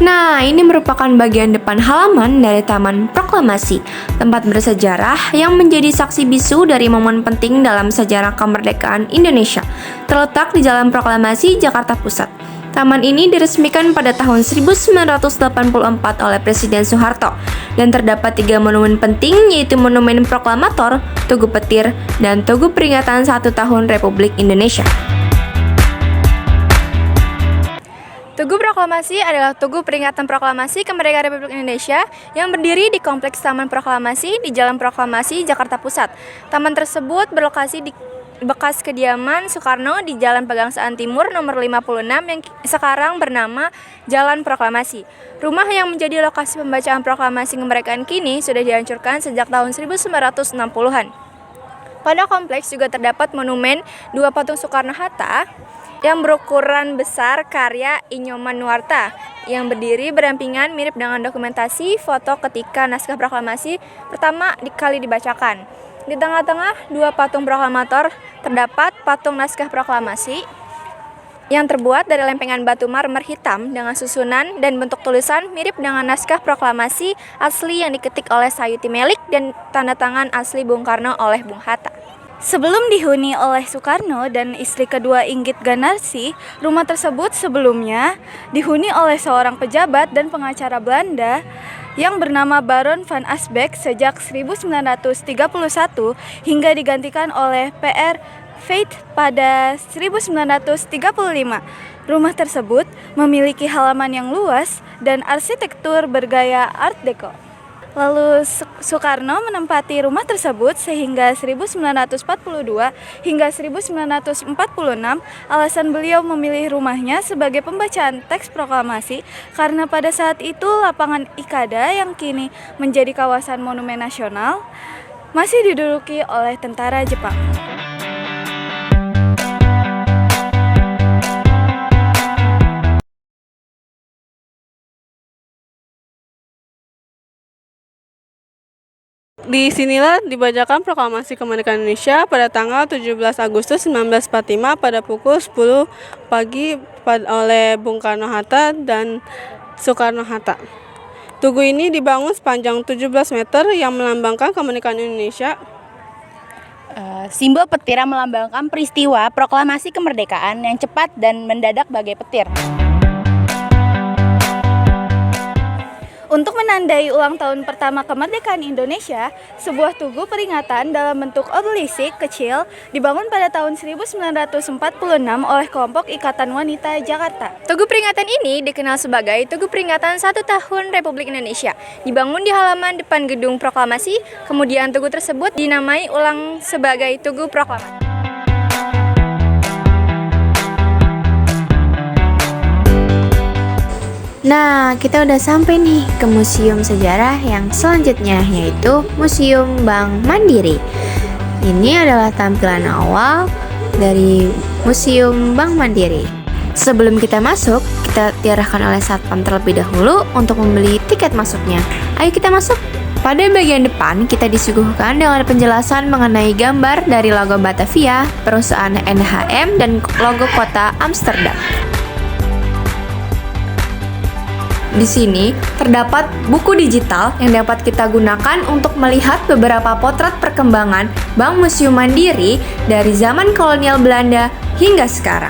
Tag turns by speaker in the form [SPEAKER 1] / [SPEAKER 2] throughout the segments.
[SPEAKER 1] Nah, ini merupakan bagian depan halaman dari Taman Proklamasi, tempat bersejarah yang menjadi saksi bisu dari momen penting dalam sejarah kemerdekaan Indonesia. Terletak di Jalan Proklamasi, Jakarta Pusat. Taman ini diresmikan pada tahun 1984 oleh Presiden Soeharto dan terdapat 3 monumen penting, yaitu Monumen Proklamator, Tugu Petir, dan Tugu Peringatan 1 Tahun Republik Indonesia.
[SPEAKER 2] Tugu Proklamasi adalah tugu peringatan proklamasi kemerdekaan Republik Indonesia yang berdiri di Kompleks Taman Proklamasi di Jalan Proklamasi, Jakarta Pusat. Taman tersebut berlokasi di bekas kediaman Soekarno di Jalan Pegangsaan Timur nomor 56 yang sekarang bernama Jalan Proklamasi. Rumah yang menjadi lokasi pembacaan proklamasi kemerdekaan kini sudah dihancurkan sejak tahun 1960-an. Pada kompleks juga terdapat monumen 2 patung Soekarno-Hatta yang berukuran besar karya Inyoman Nuarta yang berdiri berdampingan mirip dengan dokumentasi foto ketika naskah proklamasi pertama kali dibacakan. Di tengah-tengah 2 patung proklamator terdapat patung naskah proklamasi yang terbuat dari lempengan batu marmer hitam dengan susunan dan bentuk tulisan mirip dengan naskah proklamasi asli yang diketik oleh Sayuti Melik dan tanda tangan asli Bung Karno oleh Bung Hatta. Sebelum dihuni oleh Soekarno dan istri kedua Inggit Ganarsi, rumah tersebut sebelumnya dihuni oleh seorang pejabat dan pengacara Belanda yang bernama Baron van Asbeck sejak 1931 hingga digantikan oleh PR Veit pada 1935. Rumah tersebut memiliki halaman yang luas dan arsitektur bergaya Art Deco. Lalu Soekarno menempati rumah tersebut sehingga 1942 hingga 1946. Alasan beliau memilih rumahnya sebagai pembacaan teks proklamasi karena pada saat itu lapangan Ikada yang kini menjadi kawasan monumen nasional masih diduduki oleh tentara Jepang.
[SPEAKER 3] Di sinilah dibacakan proklamasi kemerdekaan Indonesia pada tanggal 17 Agustus 1945 pada pukul 10 pagi oleh Bung Karno-Hatta dan Soekarno-Hatta. Tugu ini dibangun sepanjang 17 meter yang melambangkan kemerdekaan Indonesia.
[SPEAKER 4] Simbol petir yang melambangkan peristiwa proklamasi kemerdekaan yang cepat dan mendadak bagai petir. Untuk menandai ulang tahun pertama kemerdekaan Indonesia, sebuah tugu peringatan dalam bentuk obelisik kecil dibangun pada tahun 1946 oleh kelompok Ikatan Wanita Jakarta.
[SPEAKER 2] Tugu peringatan ini dikenal sebagai Tugu Peringatan 1 Tahun Republik Indonesia. Dibangun di halaman depan gedung proklamasi, kemudian tugu tersebut dinamai ulang sebagai Tugu Proklamasi.
[SPEAKER 1] Nah, kita udah sampai nih ke museum sejarah yang selanjutnya, yaitu Museum Bank Mandiri. Ini adalah tampilan awal dari Museum Bank Mandiri. Sebelum kita masuk, kita diarahkan oleh satpam terlebih dahulu untuk membeli tiket masuknya. Ayo kita masuk. Pada bagian depan, kita disuguhkan dengan penjelasan mengenai gambar dari logo Batavia, perusahaan NHM, dan logo kota Amsterdam. Di sini terdapat buku digital yang dapat kita gunakan untuk melihat beberapa potret perkembangan Bank Museum Mandiri dari zaman kolonial Belanda hingga sekarang.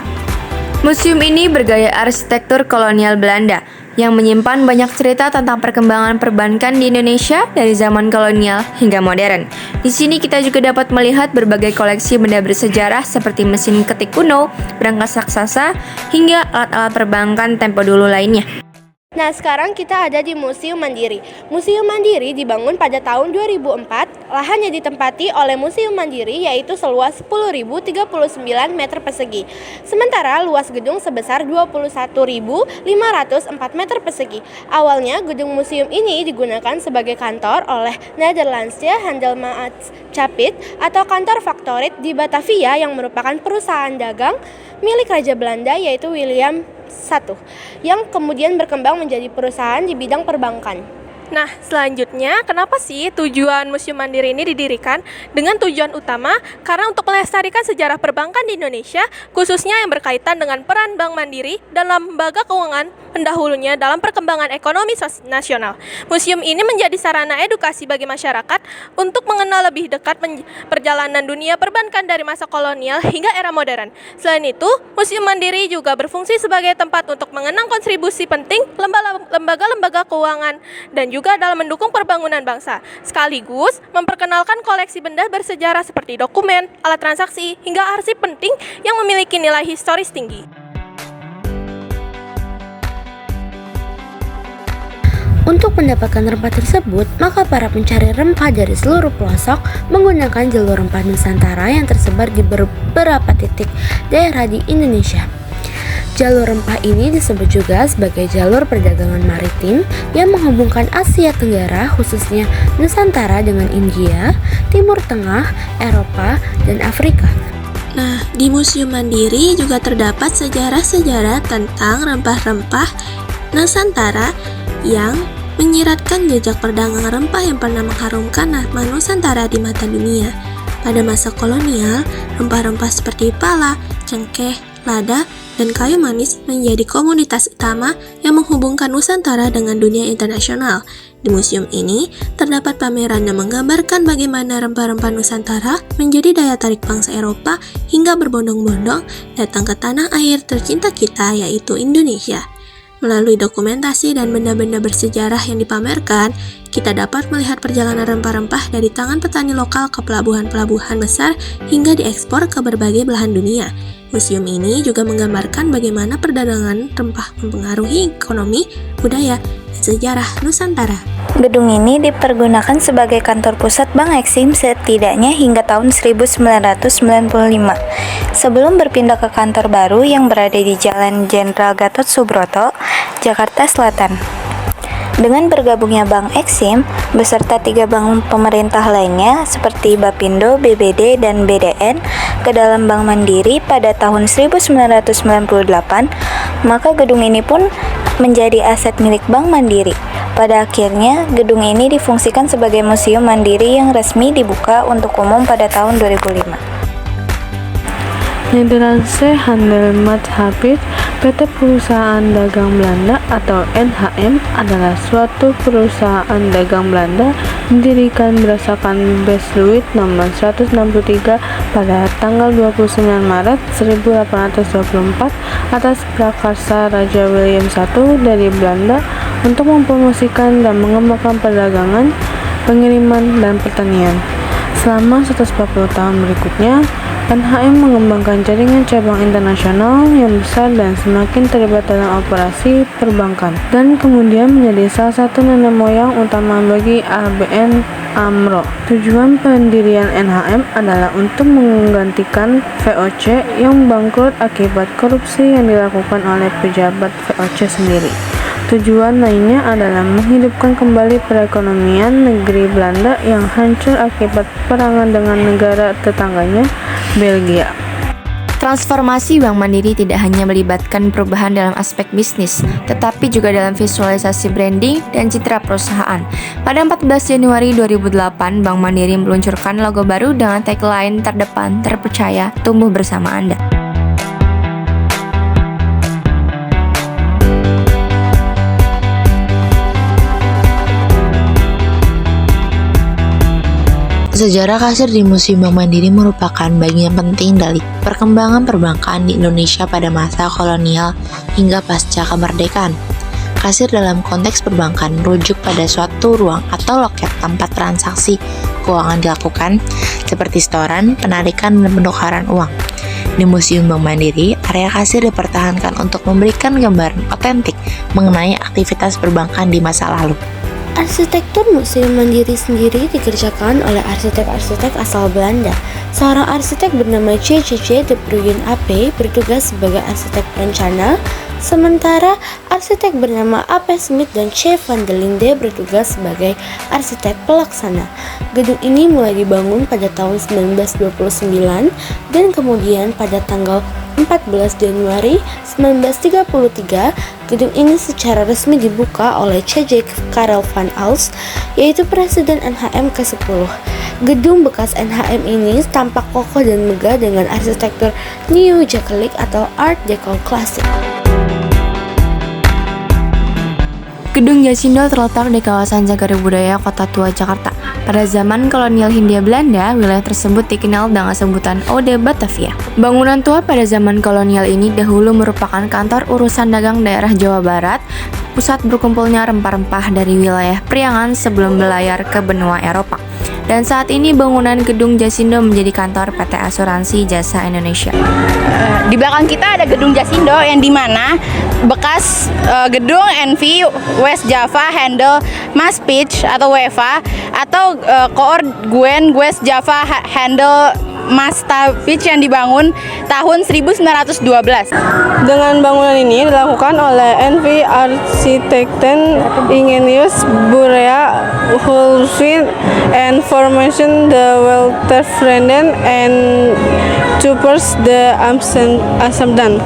[SPEAKER 1] Museum ini bergaya arsitektur kolonial Belanda yang menyimpan banyak cerita tentang perkembangan perbankan di Indonesia dari zaman kolonial hingga modern. Di sini kita juga dapat melihat berbagai koleksi benda bersejarah seperti mesin ketik kuno, perangkat raksasa, hingga alat-alat perbankan tempo dulu lainnya.
[SPEAKER 5] Nah, sekarang kita ada di Museum Mandiri. Museum Mandiri dibangun pada tahun 2004. Lahan yang ditempati oleh Museum Mandiri yaitu seluas 10.039 meter persegi. Sementara luas gedung sebesar 21.504 meter persegi. Awalnya gedung museum ini digunakan sebagai kantor oleh Nederlandse Handelsmaatschappij atau kantor faktorit di Batavia yang merupakan perusahaan dagang milik Raja Belanda yaitu William I yang kemudian berkembang menjadi perusahaan di bidang perbankan.
[SPEAKER 6] Nah, selanjutnya, kenapa sih tujuan Museum Mandiri ini didirikan? Dengan tujuan utama, karena untuk melestarikan sejarah perbankan di Indonesia, khususnya yang berkaitan dengan peran Bank Mandiri dalam lembaga keuangan pendahulunya dalam perkembangan ekonomi nasional. Museum ini menjadi sarana edukasi bagi masyarakat untuk mengenal lebih dekat perjalanan dunia perbankan dari masa kolonial hingga era modern. Selain itu, Museum Mandiri juga berfungsi sebagai tempat untuk mengenang kontribusi penting lembaga-lembaga keuangan dan juga dalam mendukung pembangunan bangsa, sekaligus memperkenalkan koleksi benda bersejarah seperti dokumen, alat transaksi, hingga arsip penting yang memiliki nilai historis tinggi.
[SPEAKER 5] Untuk mendapatkan rempah tersebut, maka para pencari rempah dari seluruh pelosok menggunakan jalur rempah Nusantara yang tersebar di beberapa titik daerah di Indonesia. Jalur rempah ini disebut juga sebagai jalur perdagangan maritim yang menghubungkan Asia Tenggara, khususnya Nusantara, dengan India, Timur Tengah, Eropa, dan Afrika.
[SPEAKER 7] Nah, di Museum Mandiri juga terdapat sejarah-sejarah tentang rempah-rempah Nusantara yang menyiratkan jejak perdagangan rempah yang pernah mengharumkan nama Nusantara di mata dunia. Pada masa kolonial, rempah-rempah seperti pala, cengkeh, lada, dan kayu manis menjadi komoditas utama yang menghubungkan Nusantara dengan dunia internasional. Di museum ini, terdapat pameran yang menggambarkan bagaimana rempah-rempah Nusantara menjadi daya tarik bangsa Eropa hingga berbondong-bondong datang ke tanah air tercinta kita, yaitu Indonesia. Melalui dokumentasi dan benda-benda bersejarah yang dipamerkan, kita dapat melihat perjalanan rempah-rempah dari tangan petani lokal ke pelabuhan-pelabuhan besar hingga diekspor ke berbagai belahan dunia. Museum ini juga menggambarkan bagaimana perdagangan rempah mempengaruhi ekonomi, budaya, dan sejarah Nusantara.
[SPEAKER 4] Gedung ini dipergunakan sebagai kantor pusat Bank Eksim setidaknya hingga tahun 1995, sebelum berpindah ke kantor baru yang berada di Jalan Jenderal Gatot Subroto, Jakarta Selatan. Dengan bergabungnya Bank Eksim beserta 3 bank pemerintah lainnya seperti Bapindro, BBD, dan BDN ke dalam Bank Mandiri pada tahun 1998, maka gedung ini pun menjadi aset milik Bank Mandiri. Pada akhirnya, gedung ini difungsikan sebagai Museum Mandiri yang resmi dibuka untuk umum pada tahun 2005.
[SPEAKER 3] Nederlandse Handelsmaatschappij, PT Perusahaan Dagang Belanda atau NHM adalah suatu perusahaan dagang Belanda didirikan berdasarkan Besluit nomor 163 pada tanggal 29 Maret 1824 atas prakarsa Raja William I dari Belanda untuk mempromosikan dan mengembangkan perdagangan, pengiriman, dan pertanian. Selama 140 tahun berikutnya, NHM mengembangkan jaringan cabang internasional yang besar dan semakin terlibat dalam operasi perbankan, dan kemudian menjadi salah satu nenek moyang utama bagi ABN AMRO. Tujuan pendirian NHM adalah untuk menggantikan VOC yang bangkrut akibat korupsi yang dilakukan oleh pejabat VOC sendiri. Tujuan lainnya adalah menghidupkan kembali perekonomian negeri Belanda yang hancur akibat peperangan dengan negara tetangganya, Belgia.
[SPEAKER 1] Transformasi Bank Mandiri tidak hanya melibatkan perubahan dalam aspek bisnis, tetapi juga dalam visualisasi branding dan citra perusahaan. Pada 14 Januari 2008, Bank Mandiri meluncurkan logo baru dengan tagline "Terdepan, terpercaya, tumbuh bersama Anda".
[SPEAKER 8] Sejarah kasir di Museum Bank Mandiri merupakan bagian penting dari perkembangan perbankan di Indonesia pada masa kolonial hingga pasca kemerdekaan. Kasir dalam konteks perbankan merujuk pada suatu ruang atau loket tempat transaksi keuangan dilakukan, seperti setoran, penarikan, dan penukaran uang. Di Museum Bank Mandiri, area kasir dipertahankan untuk memberikan gambaran otentik mengenai aktivitas perbankan di masa lalu.
[SPEAKER 5] Arsitektur Museum Mandiri sendiri dikerjakan oleh arsitek-arsitek asal Belanda. Seorang arsitek bernama C.C.C. de Bruijn AP bertugas sebagai arsitek perencana, sementara arsitek bernama A.P. Smit dan C. van de Linde bertugas sebagai arsitek pelaksana. Gedung ini mulai dibangun pada tahun 1929 dan kemudian pada tanggal 14 Januari 1933, gedung ini secara resmi dibuka oleh C.J. Karel van Als, yaitu Presiden NHM ke-10. Gedung bekas NHM ini tampak kokoh dan megah dengan arsitektur neo-Jacobitic atau Art Deco klasik.
[SPEAKER 1] Gedung Jasindo terletak di kawasan Cagar Budaya Kota Tua Jakarta. Pada zaman kolonial Hindia Belanda, wilayah tersebut dikenal dengan sebutan Ode Batavia. Bangunan tua pada zaman kolonial ini dahulu merupakan kantor urusan dagang daerah Jawa Barat, pusat berkumpulnya rempah-rempah dari wilayah Priangan sebelum berlayar ke benua Eropa. Dan saat ini bangunan gedung Jasindo menjadi kantor PT Asuransi Jasa Indonesia.
[SPEAKER 9] Di belakang kita ada gedung Jasindo yang dimana bekas gedung NV West Java Handel Mas Pitch atau WEFA atau Koor Guen West Java Handel Mas Pitch yang dibangun tahun 1912.
[SPEAKER 3] Dengan bangunan ini dilakukan oleh NV Arsitekten Ingenius Burea Hulswin and Formation the Welterfrenden and Troopers de Amsterdam.